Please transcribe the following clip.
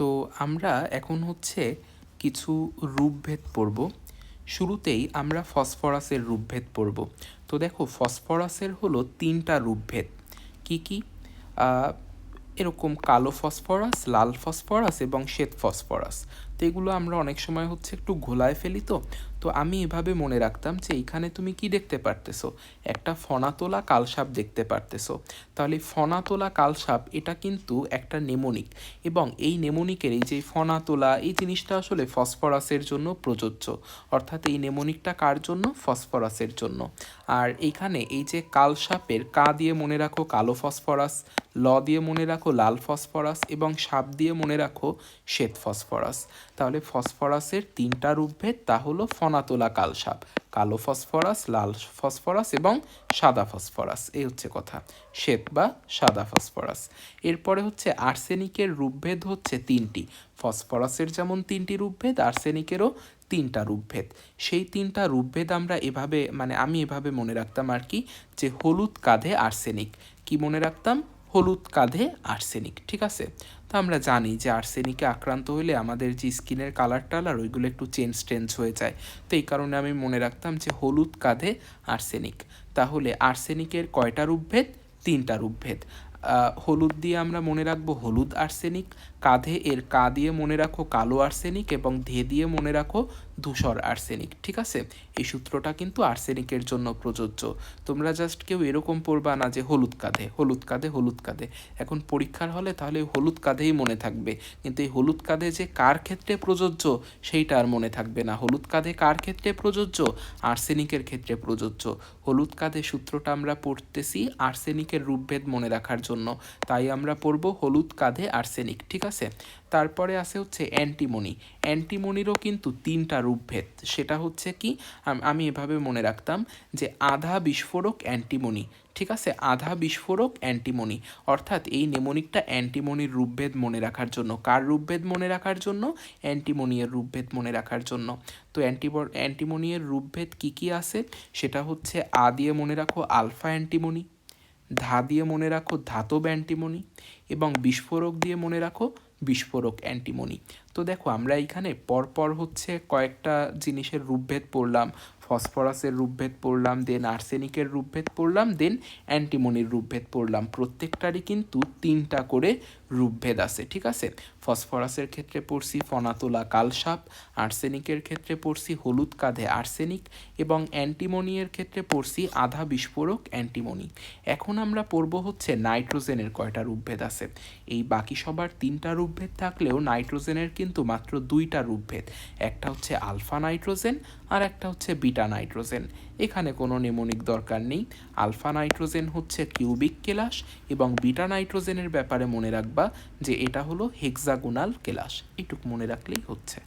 তো আমরা এখন হচ্ছে কিছু রূপভেদ পড়ব। শুরুতেই আমরা ফসফরাসের রূপভেদ পড়ব। তো দেখো ফসফরাসের হলো 3টা রূপভেদ। কি কি? আহ, এরকম কালো ফসফরাস, লাল ফসফরাস এবং শ্বেত ফসফরাস। তো এগুলো আমরা অনেক সময় হচ্ছে একটু ঘোলায় ফেলি। তো তো আমি এভাবে মনে রাখতাম যে এইখানে তুমি কি দেখতে পারতেছো, একটা ফনাতোলা কালসাপ দেখতে পারতেছো। তাহলে ফনাতোলা কালসাপ এটা কিন্তু একটা নেমোনিক, এবং এই নেমোনিকের এই যে ফনাতোলা এই জিনিসটা আসলে ফসফরাসের জন্য প্রযোজ্য। অর্থাৎ এই নেমোনিকটা কার জন্য? ফসফরাসের জন্য। আর এইখানে এই যে কালসাপের কা দিয়ে মনে রাখো কালো ফসফরাস, ল দিয়ে মনে রাখো লাল ফসফরাস এবং সাপ দিয়ে মনে রাখো শ্বেত ফসফরাস। তাহলে ফসফরাসের 3টা রূপভেদ, তা হলো ফনাতোলা কালসাপ, কালো ফসফরাস, লাল ফসফরাস এবং সাদা ফসফরাস। এই হচ্ছে কথা, শ্বেত বা সাদা ফসফরাস। এরপরে হচ্ছে আর্সেনিকের রূপভেদ হচ্ছে 3টি। ফসফরাসের যেমন 3টি রূপভেদ, আর্সেনিকেরও 3টা রূপভেদ। সেই 3টা রূপভেদ আমরা এভাবে আমি এভাবে মনে রাখতাম আর কি, যে হলুদ কাঁধে আর্সেনিক। কি মনে রাখতাম? হলুদ কাঁধে আর্সেনিক। ঠিক আছে? তো আমরা জানি যে আর্সেনিকে আক্রান্ত হলে আমাদের যে স্কিনের কালার টালার ওইগুলো একটু চেঞ্জ হয়ে যায়। তো এই কারণে আমি মনে রাখতাম যে হলুদ কাঁধে আর্সেনিক। তাহলে আর্সেনিকের কয়টা রূপভেদ? 3টা রূপভেদ। হলুদ দিয়ে আমরা মনে রাখবো হলুদ আর্সেনিক, কাঁধে এর কা দিয়ে মনে রাখো কালো আর্সেনিক এবং ধে দিয়ে মনে রাখো ধূসর আর্সেনিক। ঠিক আছে? এই সূত্রটা কিন্তু আর্সেনিকের জন্য প্রযোজ্য। তোমরা জাস্ট কেউ এরকম পড়বা না যে হলুদ কাঁধে হলুদ কাঁধে হলুদ কাঁধে। এখন পরীক্ষার হলে তাহলে হলুদ কাঁধেই মনে থাকবে, কিন্তু এই হলুদ কাঁধে যে কার ক্ষেত্রে প্রযোজ্য সেইটা আর মনে থাকবে না। হলুদ কাঁধে কার ক্ষেত্রে প্রযোজ্য? আর্সেনিকের ক্ষেত্রে প্রযোজ্য। হলুদ কাঁধে সূত্রটা আমরা পড়তেছি আর্সেনিকের রূপভেদ মনে রাখার জন্য, তাই আমরা পড়ব হলুদ কাঁধে আর্সেনিক। ঠিক আছে? তারপরে আছে হচ্ছে অ্যান্টিমনি। অ্যান্টিমনিরও কিন্তু 3টা রূপভেদ। সেটা হচ্ছে কি, আমি এভাবে মনে রাখতাম যে আধা বিস্ফোরক অ্যান্টিমনি। ঠিক আছে? আধা বিস্ফোরক অ্যান্টিমনি, অর্থাৎ এই নেমোনিকটা অ্যান্টিমনির রূপভেদ মনে রাখার জন্য। কার রূপভেদ মনে রাখার জন্য? অ্যান্টিমনিয়ের রূপভেদ মনে রাখার জন্য। তো অ্যান্টিমনিয়ের রূপভেদ কি কি আছে? সেটা হচ্ছে আ দিয়ে মনে রাখো আলফা অ্যান্টিমনি, ধা দিয়ে মনে রাখো ধাতব অ্যান্টিমনি এবং বিস্ফোরক দিয়ে মনে রাখো বিস্ফোরক অ্যান্টিমনি। তো দেখো আমরা এইখানে পরপর হচ্ছে কয়েকটা জিনিসের রূপভেদ পড়লাম। ফসফরাসের রূপভেদ পড়লাম, দেন আর্সেনিকের রূপভেদ পড়লাম, দেন অ্যান্টিমনির রূপভেদ পড়লাম। প্রত্যেকটারই কিন্তু 3টা করে রূপভেদ আছে। ঠিক আছে? ফসফরাসের ক্ষেত্রে পড়ছি ফনাতোলা কালসাপ, আর্সেনিকের ক্ষেত্রে পড়ছি হলুদ কাঁধে আর্সেনিক এবং অ্যান্টিমনিয়ের ক্ষেত্রে পড়ছি আধা বিস্ফোরক অ্যান্টিমনি। এখন আমরা পড়ব হচ্ছে নাইট্রোজেনের কয়টা রূপভেদ আছে। এই বাকি সবার 3টা রূপভেদ থাকলেও নাইট্রোজেনের কিন্তু মাত্র 2টা রূপভেদ। একটা হচ্ছে আলফা নাইট্রোজেন আর একটা হচ্ছে বিটা নাইট্রোজেন। এখানে কোনো নেমোনিক দরকার নেই। আলফা নাইট্রোজেন হচ্ছে কিউবিক কেলাস এবং বিটা নাইট্রোজেনের ব্যাপারে মনে রাখবা যে এটা হলো হেক্সাগোনাল কেলাস। এইটুকু মনে রাখলেই হচ্ছে।